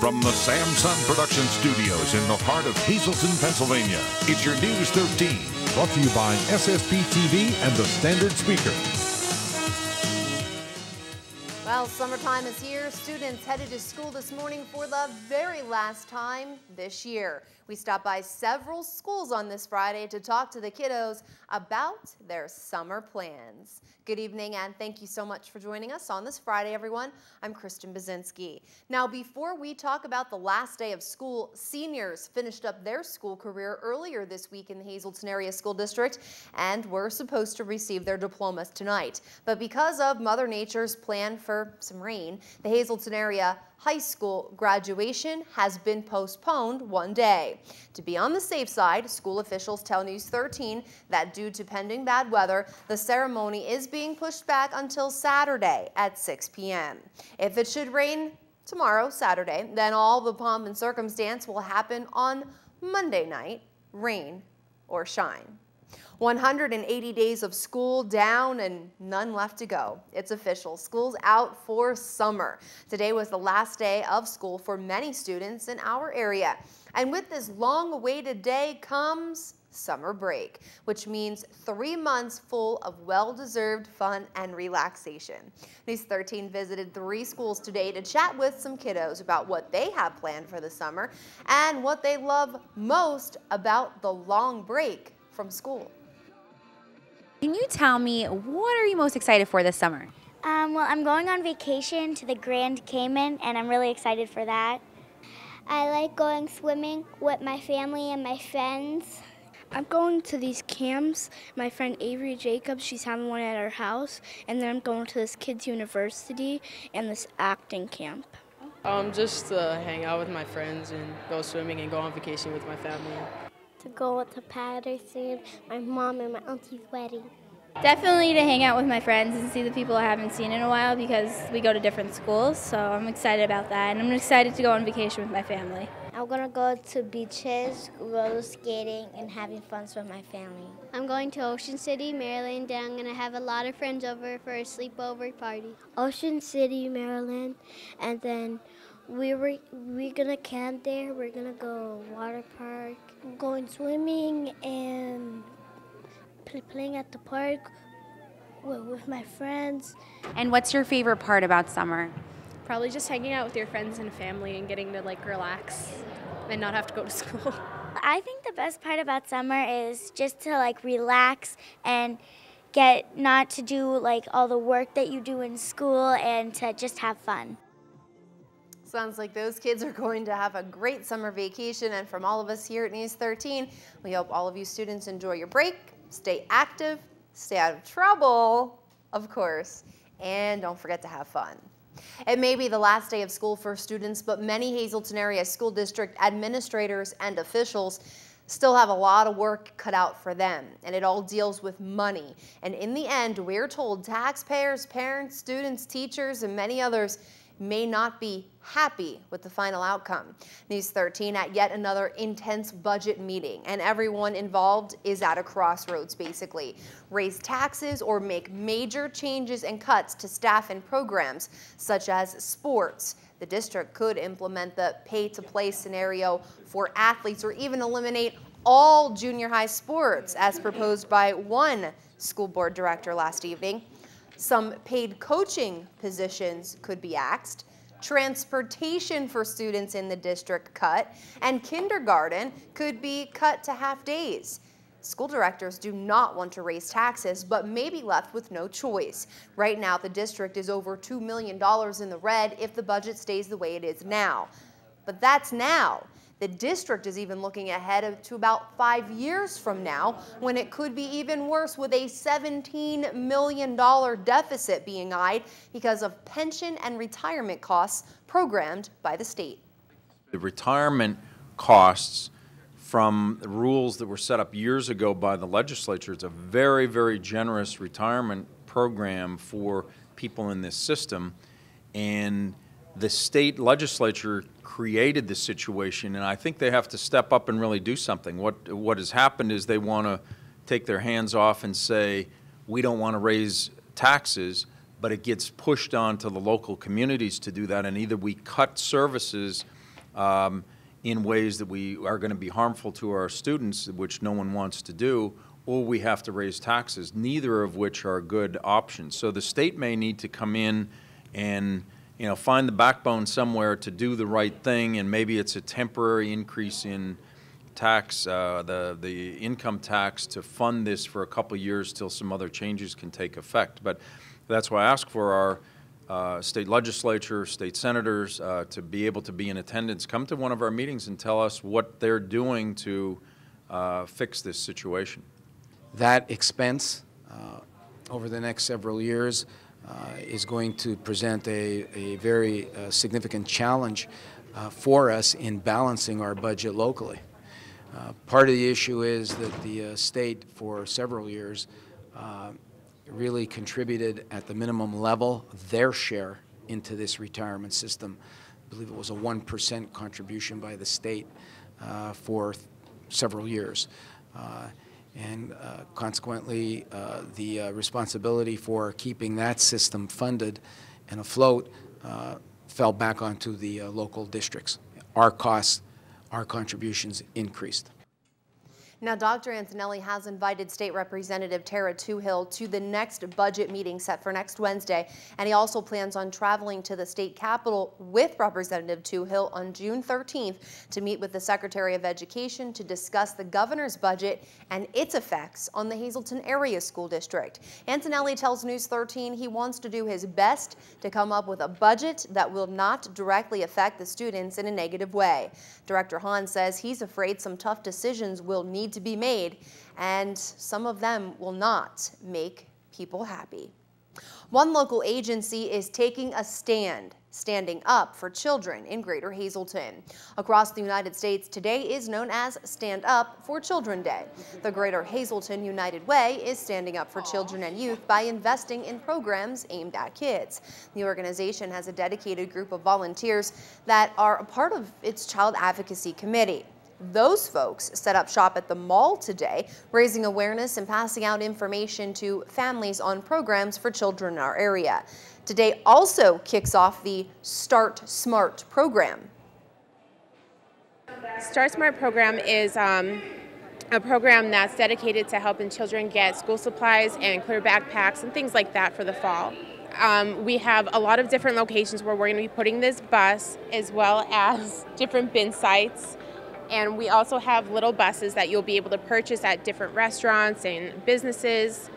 From the Samson Production Studios in the heart of Hazleton, Pennsylvania, it's your News 13. Brought to you by SSP TV and the Standard Speaker. Well, summertime is here. Students headed to school this morning for the very last time this year. We stopped by several schools on this Friday to talk to the kiddos about their summer plans. Good evening and thank you so much for joining us on this Friday, everyone. I'm Kristen Bazinski. Now, before we talk about the last day of school, seniors finished up their school career earlier this week in the Hazleton Area School District and were supposed to receive their diplomas tonight. But because of Mother Nature's plan for some rain, the Hazleton Area High School graduation has been postponed one day. To be on the safe side, school officials tell News 13 that due to pending bad weather, the ceremony is being pushed back until Saturday at 6 p.m. If it should rain tomorrow, Saturday, then all the pomp and circumstance will happen on Monday night, rain or shine. 180 days of school down and none left to go. It's official. School's out for summer. Today was the last day of school for many students in our area. And with this long-awaited day comes summer break, which means 3 months full of well-deserved fun and relaxation. News 13 visited 3 schools today to chat with some kiddos about what they have planned for the summer and what they love most about the long break from school. Can you tell me, what are you most excited for this summer? Well, I'm going on vacation to the Grand Cayman, and I'm really excited for that. I like going swimming with my family and my friends. I'm going to these camps. My friend Avery Jacobs, she's having one at her house, and then I'm going to this kids' university and this acting camp. Just to hang out with my friends and go swimming and go on vacation with my family. To go to Patterson, my mom and my auntie's wedding. Definitely to hang out with my friends and see the people I haven't seen in a while because we go to different schools, so I'm excited about that. And I'm excited to go on vacation with my family. I'm going to go to beaches, roller skating, and having fun with my family. I'm going to Ocean City, Maryland, and I'm going to have a lot of friends over for a sleepover party. Ocean City, Maryland, and then we're gonna camp there. We're gonna go water park, going swimming, and playing at the park with my friends. And what's your favorite part about summer? Probably just hanging out with your friends and family and getting to relax and not have to go to school. I think the best part about summer is just to relax and get not to do all the work that you do in school and to just have fun. Sounds like those kids are going to have a great summer vacation, and from all of us here at News 13, we hope all of you students enjoy your break, stay active, stay out of trouble, of course, and don't forget to have fun. It may be the last day of school for students, but many Hazleton Area School District administrators and officials still have a lot of work cut out for them, and it all deals with money. And in the end, we're told taxpayers, parents, students, teachers, and many others may not be happy with the final outcome. News 13 at yet another intense budget meeting, and everyone involved is at a crossroads basically. Raise taxes or make major changes and cuts to staff and programs such as sports. The district could implement the pay-to-play scenario for athletes or even eliminate all junior high sports as proposed by one school board director last evening. Some paid coaching positions could be axed, transportation for students in the district cut, and kindergarten could be cut to half days. School directors do not want to raise taxes, but may be left with no choice. Right now, the district is over $2 million in the red if the budget stays the way it is now. But that's now. The district is even looking ahead to about 5 years from now, when it could be even worse, with a $17 million deficit being eyed because of pension and retirement costs programmed by the state. The retirement costs from the rules that were set up years ago by the legislature, it's a very, very generous retirement program for people in this system, and the state legislature created this situation, and I think they have to step up and really do something. What has happened is they want to take their hands off and say, we don't want to raise taxes, but it gets pushed on to the local communities to do that, and either we cut services in ways that we are going to be harmful to our students, which no one wants to do, or we have to raise taxes, neither of which are good options. So the state may need to come in and find the backbone somewhere to do the right thing, and maybe it's a temporary increase in tax, the income tax, to fund this for a couple of years till some other changes can take effect. But that's why I ask for our state legislature, state senators to be able to be in attendance. Come to one of our meetings and tell us what they're doing to fix this situation. That expense over the next several years is going to present a very significant challenge for us in balancing our budget locally. Part of the issue is that the state for several years really contributed at the minimum level their share into this retirement system. I believe it was a 1% contribution by the state for several years. And consequently, the responsibility for keeping that system funded and afloat fell back onto the local districts. Our costs, our contributions increased. Now, Dr. Antonelli has invited State Representative Tara Toohill to the next budget meeting set for next Wednesday, and he also plans on traveling to the state capitol with Representative Toohill on June 13th to meet with the Secretary of Education to discuss the governor's budget and its effects on the Hazleton Area School District. Antonelli tells News 13 he wants to do his best to come up with a budget that will not directly affect the students in a negative way. Director Hahn says he's afraid some tough decisions will need to be made, and some of them will not make people happy. One local agency is taking a standing up for children in Greater Hazleton. Across the United States, today is known as Stand Up for Children Day. The Greater Hazleton United Way is standing up for children and youth by investing in programs aimed at kids. The organization has a dedicated group of volunteers that are a part of its child advocacy committee. Those folks set up shop at the mall today, raising awareness and passing out information to families on programs for children in our area. Today also kicks off the Start Smart program. Start Smart program is a program that's dedicated to helping children get school supplies and clear backpacks and things like that for the fall. We have a lot of different locations where we're going to be putting this bus, as well as different bin sites. And we also have little buses that you'll be able to purchase at different restaurants and businesses.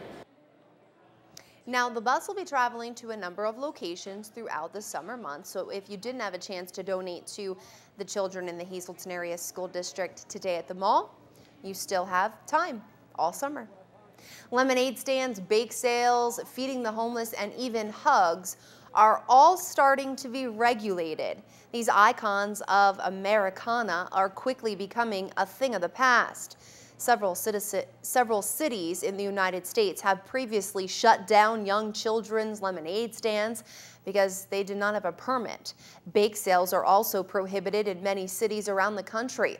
Now, the bus will be traveling to a number of locations throughout the summer months, so if you didn't have a chance to donate to the children in the Hazleton Area School District today at the mall, you still have time all summer. Lemonade stands, bake sales, feeding the homeless, and even hugs are all starting to be regulated. These icons of Americana are quickly becoming a thing of the past. Several cities in the United States have previously shut down young children's lemonade stands because they did not have a permit. Bake sales are also prohibited in many cities around the country.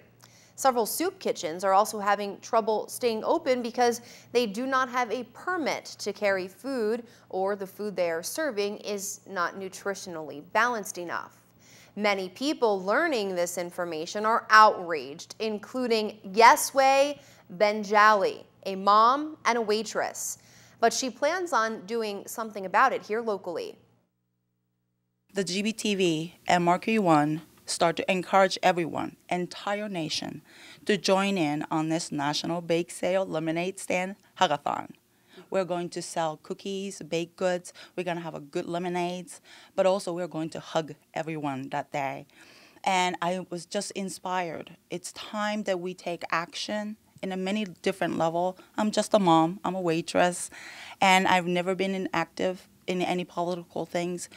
Several soup kitchens are also having trouble staying open because they do not have a permit to carry food, or the food they are serving is not nutritionally balanced enough. Many people learning this information are outraged, including Yesway Benjali, a mom and a waitress. But she plans on doing something about it here locally. The GBTV and Mercury One start to encourage everyone, entire nation, to join in on this National Bake Sale Lemonade Stand Hackathon. We're going to sell cookies, baked goods, we're going to have a good lemonades, but also we're going to hug everyone that day. And I was just inspired. It's time that we take action in a many different level. I'm just a mom, I'm a waitress, and I've never been active in any political things,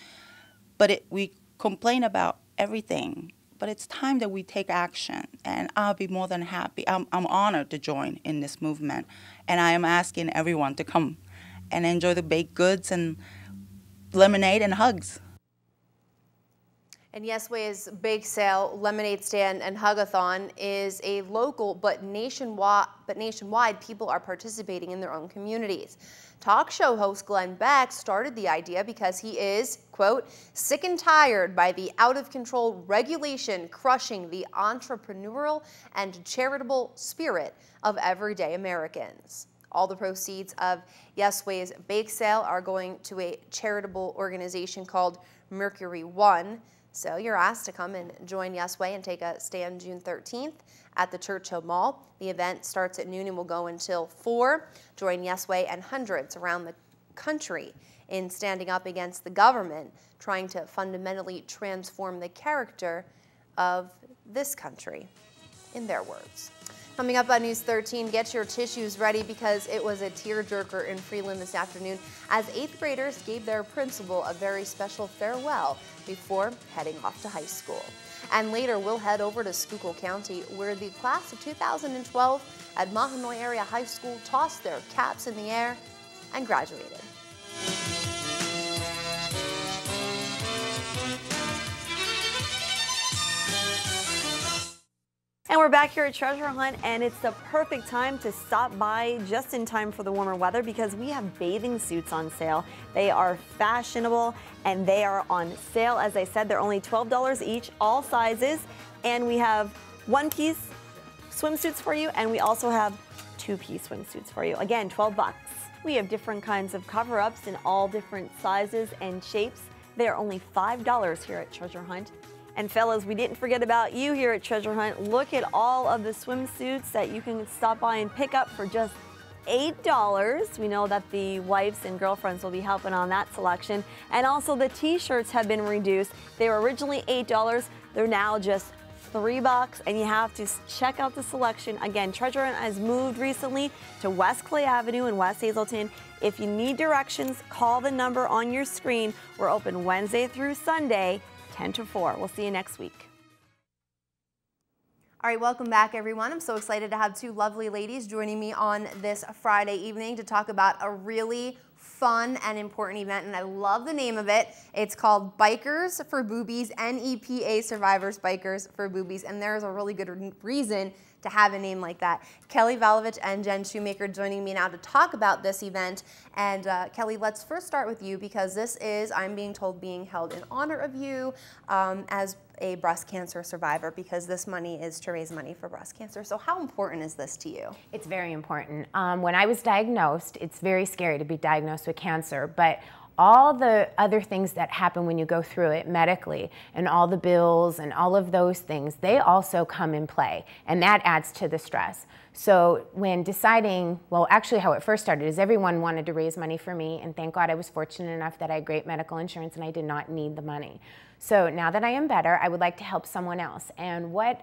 but we complain about everything, but it's time that we take action, and I'll be more than happy. I'm honored to join in this movement, and I am asking everyone to come and enjoy the baked goods and lemonade and hugs. And Yesway's Bake Sale, Lemonade Stand, and Hug-a-thon is a local but nationwide people are participating in their own communities. Talk show host Glenn Beck started the idea because he is, quote, sick and tired by the out-of-control regulation crushing the entrepreneurial and charitable spirit of everyday Americans. All the proceeds of Yesway's Bake Sale are going to a charitable organization called Mercury One. So you're asked to come and join Yesway and take a stand June 13th at the Churchill Mall. The event starts at noon and will go until 4. Join Yesway and hundreds around the country in standing up against the government, trying to fundamentally transform the character of this country, in their words. Coming up on News 13, get your tissues ready because it was a tearjerker in Freeland this afternoon as 8th graders gave their principal a very special farewell before heading off to high school. And later, we'll head over to Schuylkill County, where the class of 2012 at Mahanoy Area High School tossed their caps in the air and graduated. And we're back here at Treasure Hunt, and it's the perfect time to stop by just in time for the warmer weather because we have bathing suits on sale. They are fashionable and they are on sale. As I said, they're only $12 each, all sizes. And we have one-piece swimsuits for you, and we also have two-piece swimsuits for you. Again, 12 bucks. We have different kinds of cover-ups in all different sizes and shapes. They are only $5 here at Treasure Hunt. And fellas, we didn't forget about you here at Treasure Hunt. Look at all of the swimsuits that you can stop by and pick up for just $8. We know that the wives and girlfriends will be helping on that selection. And also the t-shirts have been reduced. They were originally $8. They're now just $3, and you have to check out the selection. Again, Treasure Hunt has moved recently to West Clay Avenue in West Hazelton. If you need directions, call the number on your screen. We're open Wednesday through Sunday, 10 to 4. We'll see you next week. All right, welcome back, everyone. I'm so excited to have two lovely ladies joining me on this Friday evening to talk about a really fun and important event, and I love the name of it. It's called Bikers for Boobies, NEPA Survivors Bikers for Boobies, and there's a really good reason to have a name like that. Kelly Valovich and Jenn Shoemaker joining me now to talk about this event. And Kelly, let's first start with you because this is, I'm being told, being held in honor of you as a breast cancer survivor, because this money is to raise money for breast cancer. So how important is this to you? It's very important. When I was diagnosed, it's very scary to be diagnosed with cancer, but all the other things that happen when you go through it medically and all the bills and all of those things, they also come in play, and that adds to the stress. So when deciding, well, actually how it first started is everyone wanted to raise money for me, and thank God I was fortunate enough that I had great medical insurance and I did not need the money. So now that I am better, I would like to help someone else. And what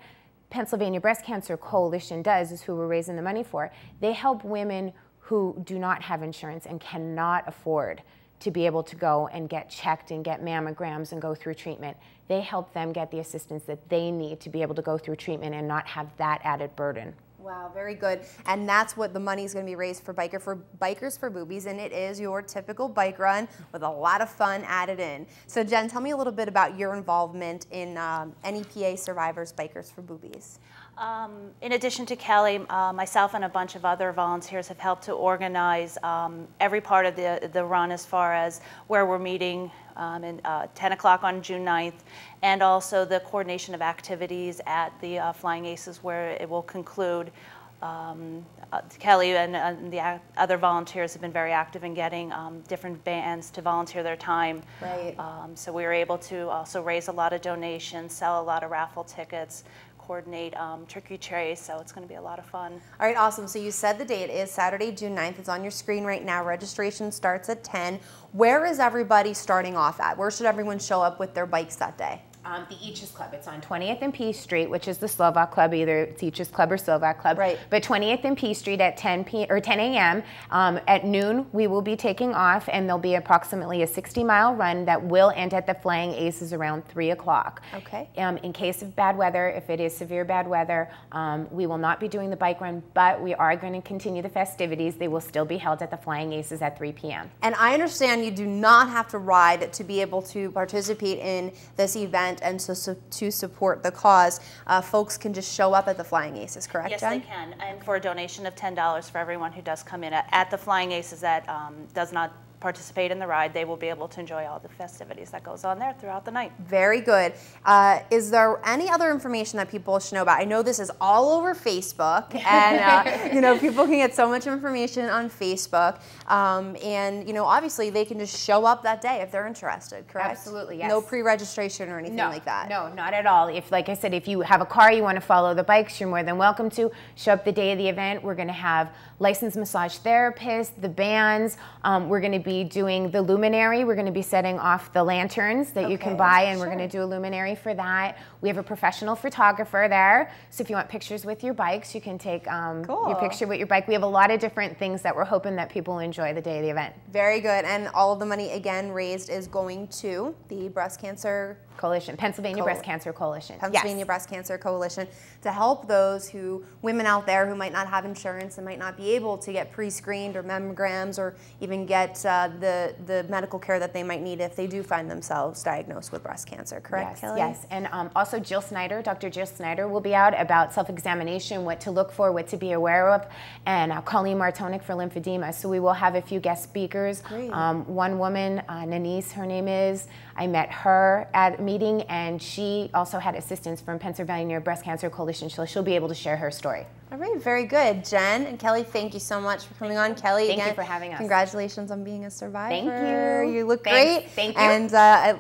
Pennsylvania Breast Cancer Coalition does is who we're raising the money for. They help women who do not have insurance and cannot afford to be able to go and get checked and get mammograms and go through treatment. They help them get the assistance that they need to be able to go through treatment and not have that added burden. Wow, very good. And that's what the money is going to be raised for Bikers for Boobies, and it is your typical bike run with a lot of fun added in. So Jenn, tell me a little bit about your involvement in NEPA Survivors Bikers for Boobies. In addition to Kelly, myself and a bunch of other volunteers have helped to organize every part of the run as far as where we're meeting at 10 o'clock on June 9th, and also the coordination of activities at the Flying Aces where it will conclude. Kelly and the other volunteers have been very active in getting different bands to volunteer their time. Right. So we were able to also raise a lot of donations, sell a lot of raffle tickets, coordinate turkey trays, so it's going to be a lot of fun. All right, awesome. So you said the date is Saturday, June 9th. It's on your screen right now. Registration starts at 10. Where is everybody starting off at? Where should everyone show up with their bikes that day? The Each's Club. It's on 20th and P Street, which is the Slovak Club. Either it's Each's Club or Slovak Club. Right. But 20th and P Street at 10 a.m. At noon, we will be taking off, and there'll be approximately a 60-mile run that will end at the Flying Aces around 3 o'clock. Okay. In case of bad weather, if it is severe bad weather, we will not be doing the bike run, but we are going to continue the festivities. They will still be held at the Flying Aces at 3 p.m. And I understand you do not have to ride to be able to participate in this event. event and to support the cause. Folks can just show up at the Flying Aces, correct, Yes, Jen? they can, and for a donation of $10 for everyone who does come in at the Flying Aces that does not participate in the ride, they will be able to enjoy all the festivities that goes on there throughout the night. Very good. Is there any other information that people should know about? I know this is all over Facebook, and you know, people can get so much information on Facebook, and you know, obviously they can just show up that day if they're interested, correct? Absolutely, yes. No pre-registration or anything like that. No, not at all. If, like I said, if you have a car, you want to follow the bikes, you're more than welcome to. Show up the day of the event. We're going to have licensed massage therapists, the bands. We're going to be doing the luminary. We're going to be setting off the lanterns that you can buy, and we're going to do a luminary for that. We have a professional photographer there, so if you want pictures with your bikes, you can take your picture with your bike. We have a lot of different things that we're hoping that people enjoy the day of the event. Very good, and all of the money, again, raised is going to the Breast Cancer Coalition, Pennsylvania Breast Cancer Coalition. Pennsylvania Breast Cancer Coalition, to help those women out there who might not have insurance and might not be able to get pre-screened or mammograms or even get the medical care that they might need if they do find themselves diagnosed with breast cancer, correct, Kelly? Yes, and also Jill Snyder, Dr. Jill Snyder will be out about self-examination, what to look for, what to be aware of, and Colleen Martonic for lymphedema. So we will have a few guest speakers. One woman, Nanise, her name is, I met her at a meeting, and she also had assistance from Pennsylvania Breast Cancer Coalition, so she'll be able to share her story. All right, very good. Jen and Kelly, thank you so much for coming on. Kelly, Thank again, you for having us. Congratulations on being a survivor. Thank you. You look Thanks. great. Thank you. And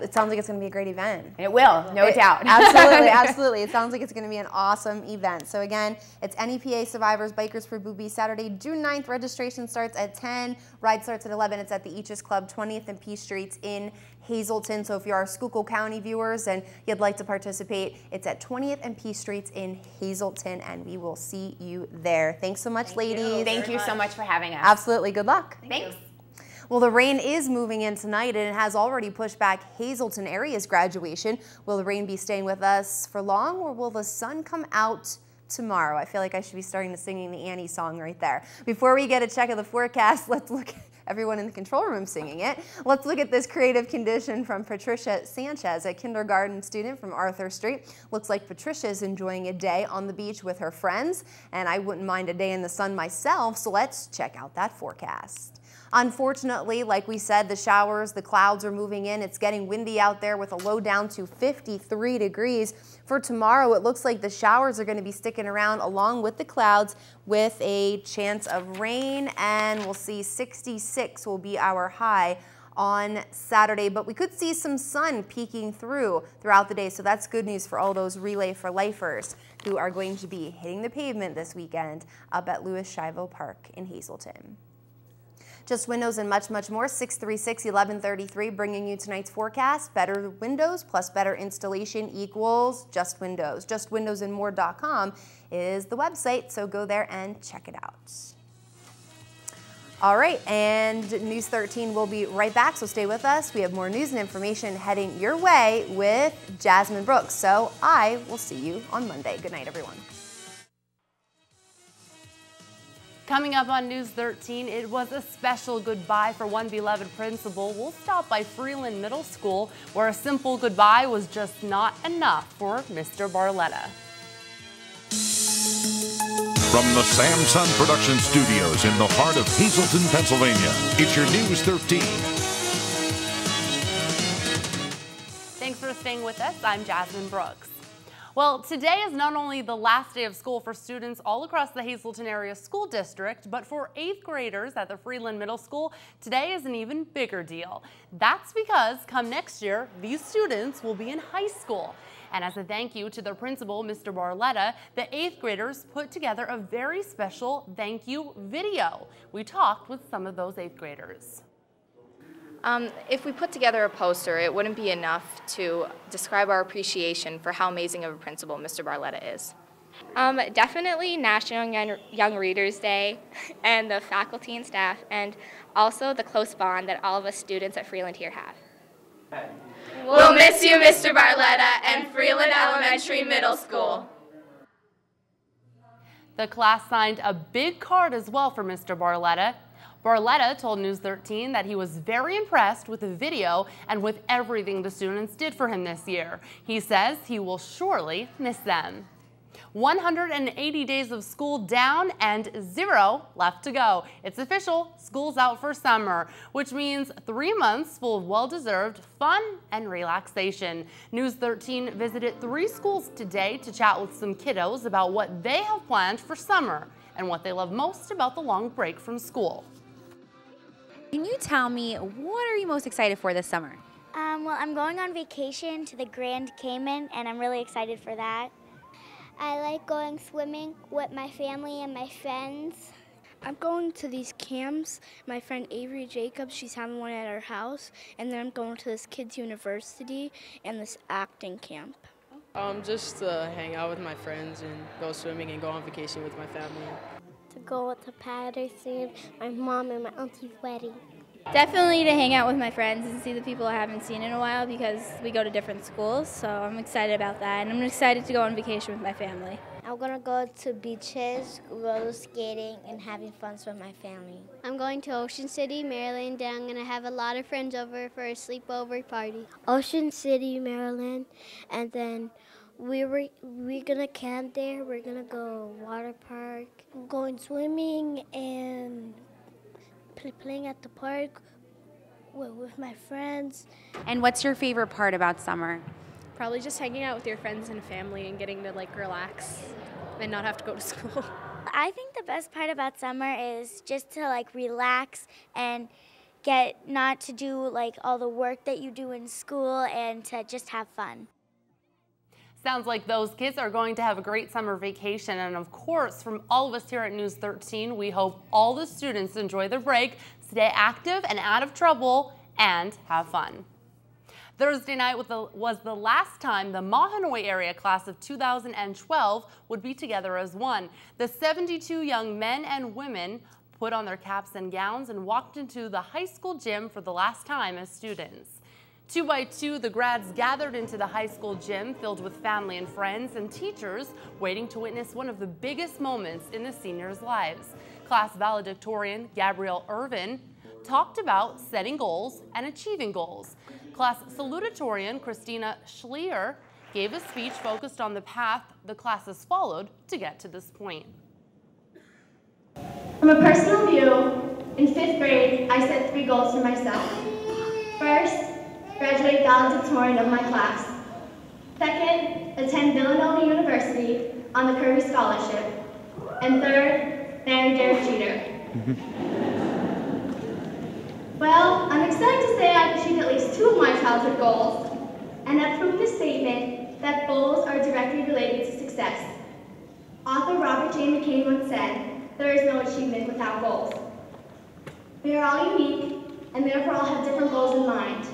it sounds like it's going to be a great event. It will, no doubt. Absolutely, absolutely. It sounds like it's going to be an awesome event. So again, it's NEPA Survivors Bikers for Boobies, Saturday, June 9th. Registration starts at 10. Ride starts at 11. It's at the Eachus Club, 20th and P Streets in Hazleton. So if you are Schuylkill County viewers and you'd like to participate, it's at 20th and P Streets in Hazleton, and we will see you there. Thanks so much, ladies. Thank you so much for having us. Absolutely. Good luck. Thanks. Well, the rain is moving in tonight, and it has already pushed back Hazleton area's graduation. Will the rain be staying with us for long, or will the sun come out tomorrow? I feel like I should be starting to singing the Annie song right there. Before we get a check of the forecast, let's look at everyone in the control room singing it. Let's look at this creative condition from Patricia Sanchez, a kindergarten student from Arthur Street. Looks like Patricia is enjoying a day on the beach with her friends, and I wouldn't mind a day in the sun myself, so let's check out that forecast. Unfortunately, like we said, the showers, the clouds are moving in. It's getting windy out there with a low down to 53 degrees. For tomorrow, it looks like the showers are going to be sticking around along with the clouds with a chance of rain, and we'll see 66 will be our high on Saturday, but we could see some sun peeking throughout the day, so that's good news for all those Relay for Lifers who are going to be hitting the pavement this weekend up at Louis Shivo Park in Hazleton. Just Windows and much, much more. 636-1133 bringing you tonight's forecast. Better windows plus better installation equals Just Windows. JustWindowsandMore.com is the website, so go there and check it out. All right, and News 13 will be right back, so stay with us. We have more news and information heading your way with Jasmine Brooks. So I will see you on Monday. Good night, everyone. Coming up on News 13, it was a special goodbye for one beloved principal. We'll stop by Freeland Middle School, where a simple goodbye was just not enough for Mr. Barletta. From the Samson Production Studios in the heart of Hazleton, Pennsylvania, it's your News 13. Thanks for staying with us. I'm Jasmine Brooks. Well, today is not only the last day of school for students all across the Hazleton area school district, but for 8th graders at the Freeland Middle School, today is an even bigger deal. That's because come next year, these students will be in high school. And as a thank you to their principal, Mr. Barletta, the 8th graders put together a very special thank you video. We talked with some of those 8th graders. If we put together a poster, it wouldn't be enough to describe our appreciation for how amazing of a principal Mr. Barletta is. Definitely National Young Readers Day and the faculty and staff, and also the close bond that all of us students at Freeland here have. We'll miss you, Mr. Barletta, and Freeland Elementary Middle School. The class signed a big card as well for Mr. Barletta. Barletta told News 13 that he was very impressed with the video and with everything the students did for him this year. He says he will surely miss them. 180 days of school down and 0 left to go. It's official, school's out for summer, which means 3 months full of well-deserved fun and relaxation. News 13 visited 3 schools today to chat with some kiddos about what they have planned for summer and what they love most about the long break from school. Can you tell me, what are you most excited for this summer? Well, I'm going on vacation to the Grand Cayman, and I'm really excited for that. I like going swimming with my family and my friends. I'm going to these camps. My friend Avery Jacobs, she's having one at our house, and then I'm going to this kids' university and this acting camp. Just to hang out with my friends and go swimming and go on vacation with my family. To go to Patricia, my mom and my auntie's wedding. Definitely to hang out with my friends and see the people I haven't seen in a while because we go to different schools, so I'm excited about that. And I'm excited to go on vacation with my family. I'm going to go to beaches, roller skating, and having fun with my family. I'm going to Ocean City, Maryland, and I'm going to have a lot of friends over for a sleepover party. Ocean City, Maryland, and then we're gonna camp there. We're gonna go water park, going swimming, and playing at the park with my friends. And what's your favorite part about summer? Probably just hanging out with your friends and family and getting to relax and not have to go to school. I think the best part about summer is just to relax and get not to do all the work that you do in school and to just have fun. Sounds like those kids are going to have a great summer vacation. And of course, from all of us here at News 13, we hope all the students enjoy their break, stay active and out of trouble, and have fun. Thursday night was the last time the Mahanoy area class of 2012 would be together as one. The 72 young men and women put on their caps and gowns and walked into the high school gym for the last time as students. 2 by 2, the grads gathered into the high school gym filled with family and friends and teachers waiting to witness one of the biggest moments in the seniors' lives. Class valedictorian Gabrielle Irvin talked about setting goals and achieving goals. Class salutatorian Christina Schlier gave a speech focused on the path the class has followed to get to this point. From a personal view, in 5th grade, I set 3 goals for myself. First, graduate valedictorian of my class. Second, attend Villanova University on the Kirby Scholarship. And third, marry Derek Jeter. Well, I'm excited to say I've achieved at least 2 of my childhood goals, and have proved the statement that goals are directly related to success. Author Robert J. McCain once said, "There is no achievement without goals." We are all unique, and therefore all have different goals in mind.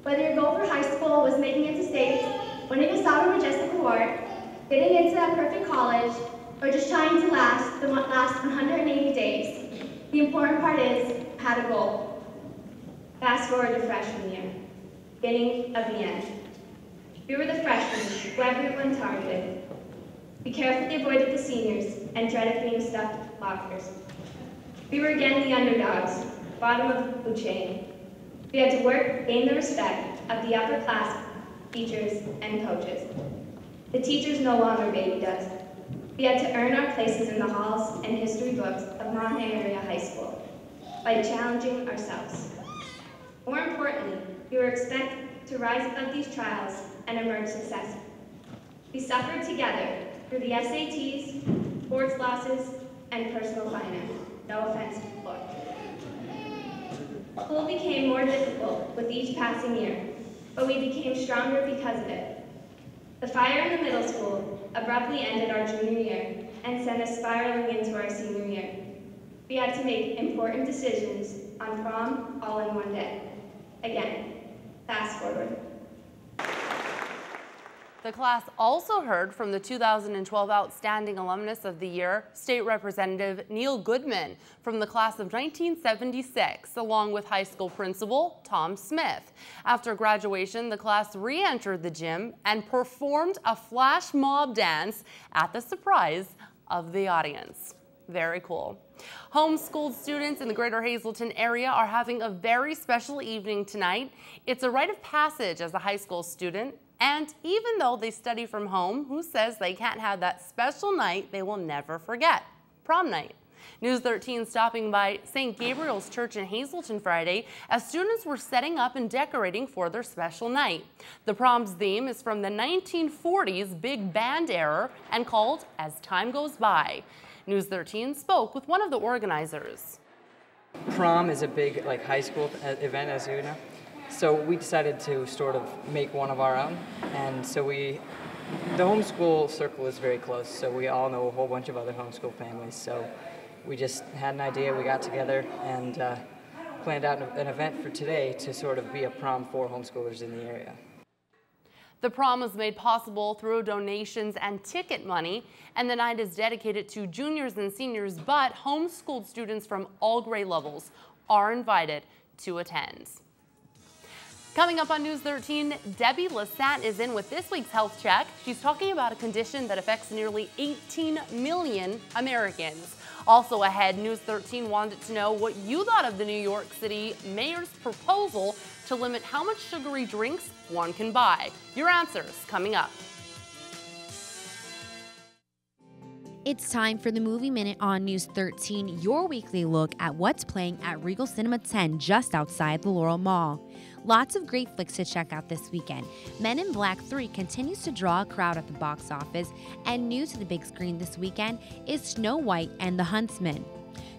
Whether your goal for high school was making it to states, winning a Sovereign Majestic Award, getting into that perfect college, or just trying to last the last 180 days, the important part is you had a goal. Fast forward to freshman year, beginning of the end. We were the freshmen who everyone targeted. We carefully avoided the seniors and dreaded being stuffed lockers. We were again the underdogs, bottom of the food chain. We had to work, gain the respect of the upper class teachers and coaches. The teachers no longer babied us. We had to earn our places in the halls and history books of Montana Area High School by challenging ourselves. More importantly, we were expected to rise above these trials and emerge successful. We suffered together through the SATs, sports losses, and personal finance. No offense to the Lord. School became more difficult with each passing year, but we became stronger because of it. The fire in the middle school abruptly ended our junior year and sent us spiraling into our senior year. We had to make important decisions on prom all in one day. Again, fast forward. The class also heard from the 2012 Outstanding Alumnus of the Year, State Representative Neil Goodman from the class of 1976, along with high school principal Tom Smith. After graduation, the class re-entered the gym and performed a flash mob dance at the surprise of the audience. Very cool. Homeschooled students in the greater Hazleton area are having a very special evening tonight. It's a rite of passage as a high school student, and even though they study from home, who says they can't have that special night they will never forget? Prom night. News 13 stopping by St. Gabriel's Church in Hazleton Friday as students were setting up and decorating for their special night. The prom's theme is from the 1940s big band era and called As Time Goes By. News 13 spoke with one of the organizers. Prom is a big high school event, as you know. So we decided to sort of make one of our own. And so the homeschool circle is very close. So we all know a whole bunch of other homeschool families. So we just had an idea, we got together and planned out an event for today to sort of be a prom for homeschoolers in the area. The prom was made possible through donations and ticket money, and the night is dedicated to juniors and seniors, but homeschooled students from all grade levels are invited to attend. Coming up on News 13, Debbie Lassant is in with this week's Health Check. She's talking about a condition that affects nearly 18 million Americans. Also ahead, News 13 wanted to know what you thought of the New York City mayor's proposal to limit how much sugary drinks one can buy. Your answers coming up. It's time for the Movie Minute on News 13, your weekly look at what's playing at Regal Cinema 10 just outside the Laurel Mall. Lots of great flicks to check out this weekend. Men in Black 3 continues to draw a crowd at the box office, and new to the big screen this weekend is Snow White and the Huntsman.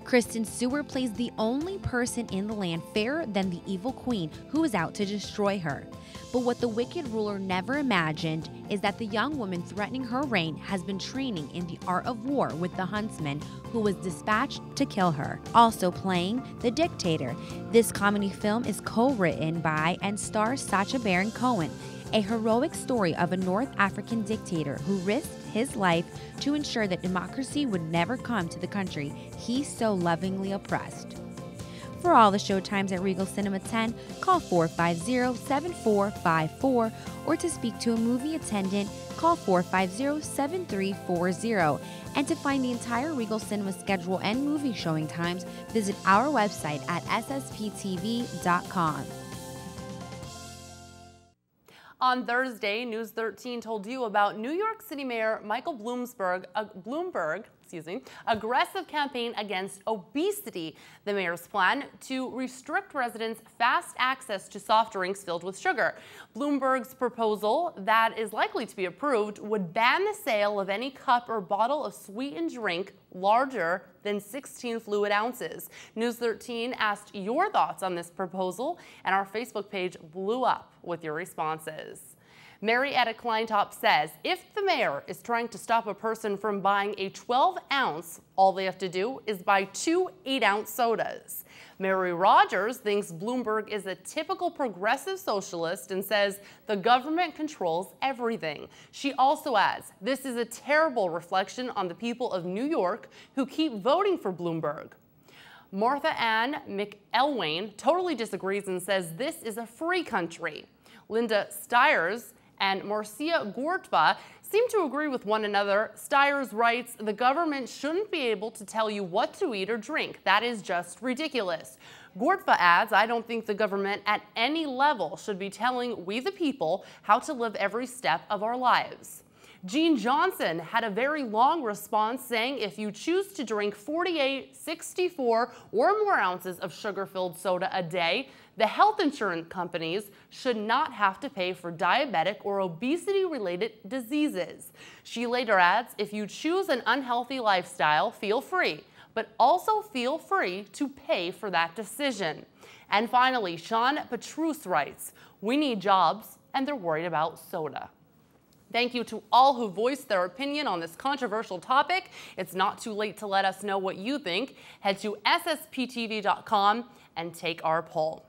Kristen Stewart plays the only person in the land fairer than the evil queen who is out to destroy her. But what the wicked ruler never imagined is that the young woman threatening her reign has been training in the art of war with the huntsman who was dispatched to kill her. Also playing The Dictator. This comedy film is co-written by and stars Sacha Baron Cohen, a heroic story of a North African dictator who risked his life to ensure that democracy would never come to the country he so lovingly oppressed. For all the showtimes at Regal Cinema 10, call 450-7454, or to speak to a movie attendant, call 450-7340. And to find the entire Regal Cinema schedule and movie showing times, visit our website at ssptv.com. On Thursday, News 13 told you about New York City Mayor Michael Bloomberg's aggressive campaign against obesity. The mayor's plan to restrict residents' fast access to soft drinks filled with sugar. Bloomberg's proposal that is likely to be approved would ban the sale of any cup or bottle of sweetened drink larger than 16 fluid ounces. News 13 asked your thoughts on this proposal, and our Facebook page blew up with your responses. Marietta Kleintop says if the mayor is trying to stop a person from buying a 12-ounce, all they have to do is buy 2 8-ounce sodas. Mary Rogers thinks Bloomberg is a typical progressive socialist and says the government controls everything. She also adds, this is a terrible reflection on the people of New York who keep voting for Bloomberg. Martha Ann McElwain totally disagrees and says this is a free country. Linda Stiers and Marcia Gortva seem to agree with one another. Stiers writes, the government shouldn't be able to tell you what to eat or drink. That is just ridiculous. Gortva adds, I don't think the government at any level should be telling we the people how to live every step of our lives. Jean Johnson had a very long response saying if you choose to drink 48, 64, or more ounces of sugar-filled soda a day, the health insurance companies should not have to pay for diabetic or obesity-related diseases. She later adds, if you choose an unhealthy lifestyle, feel free, but also feel free to pay for that decision. And finally, Sean Petrus writes, we need jobs, and they're worried about soda. Thank you to all who voiced their opinion on this controversial topic. It's not too late to let us know what you think. Head to ssptv.com and take our poll.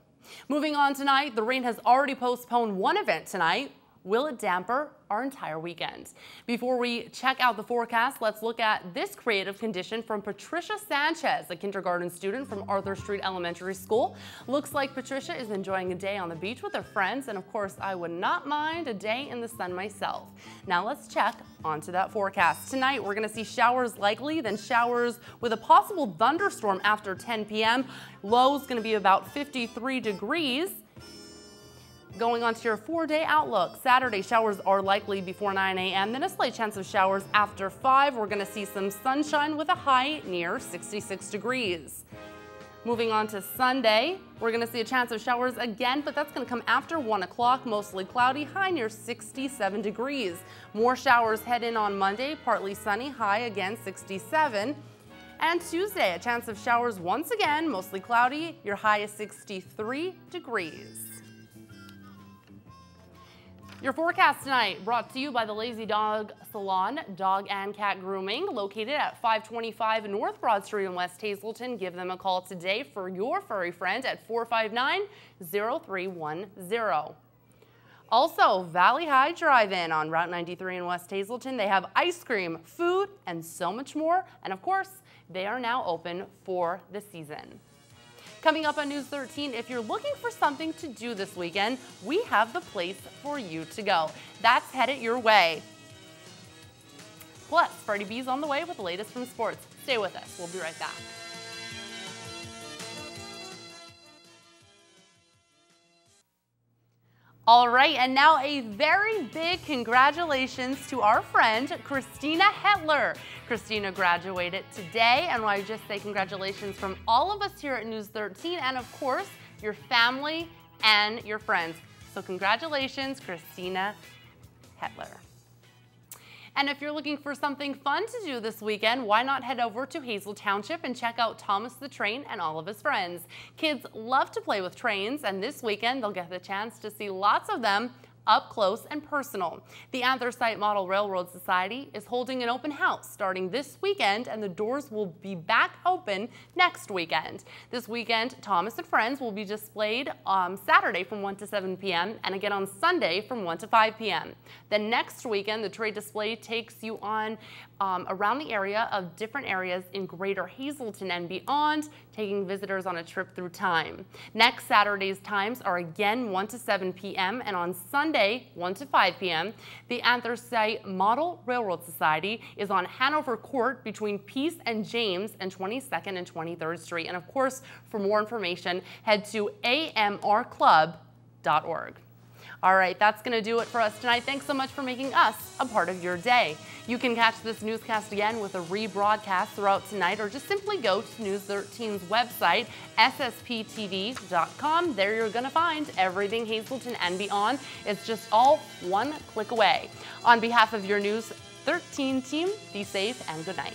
Moving on tonight, the rain has already postponed one event tonight. Will it damper our entire weekend? Before we check out the forecast, let's look at this creative condition from Patricia Sanchez, a kindergarten student from Arthur Street Elementary School. Looks like Patricia is enjoying a day on the beach with her friends, and of course, I would not mind a day in the sun myself. Now let's check onto that forecast. Tonight, we're going to see showers likely, then showers with a possible thunderstorm after 10 p.m. Low is going to be about 53 degrees. Going on to your 4-day outlook, Saturday showers are likely before 9 a.m., then a slight chance of showers after 5. We're going to see some sunshine with a high near 66 degrees. Moving on to Sunday, we're going to see a chance of showers again, but that's going to come after 1 o'clock, mostly cloudy, high near 67 degrees. More showers head in on Monday, partly sunny, high again 67. And Tuesday, a chance of showers once again, mostly cloudy, your high is 63 degrees. Your forecast tonight brought to you by the Lazy Dog Salon, Dog and Cat Grooming, located at 525 North Broad Street in West Hazleton. Give them a call today for your furry friend at 459-0310. Also, Valley High Drive-In on Route 93 in West Hazleton. They have ice cream, food, and so much more. And of course, they are now open for the season. Coming up on News 13, if you're looking for something to do this weekend, we have the place for you to go. That's headed your way. Plus, Freddie B's on the way with the latest from sports. Stay with us. We'll be right back. All right, and now a very big congratulations to our friend, Christina Hetler. Christina graduated today, and I just say congratulations from all of us here at News 13, and of course, your family and your friends. So congratulations, Christina Hetler. And if you're looking for something fun to do this weekend, why not head over to Hazel Township and check out Thomas the Train and all of his friends. Kids love to play with trains, and this weekend they'll get the chance to see lots of them up close and personal. The Anthracite Model Railroad Society is holding an open house starting this weekend, and the doors will be back open next weekend. This weekend, Thomas and Friends will be displayed Saturday from 1 to 7 p.m. and again on Sunday from 1 to 5 p.m. Then next weekend, the trade display takes you on around the area of different areas in Greater Hazleton and beyond, taking visitors on a trip through time. Next Saturday's times are again 1 to 7 p.m. and on Sunday 1 to 5 p.m. The Anthracite Model Railroad Society is on Hanover Court between Peace and James and 22nd and 23rd Street. And of course, for more information, head to amrclub.org. All right, that's going to do it for us tonight. Thanks so much for making us a part of your day. You can catch this newscast again with a rebroadcast throughout tonight, or just simply go to News 13's website, ssptv.com. There you're going to find everything Hazleton and beyond. It's just all one click away. On behalf of your News 13 team, be safe and good night.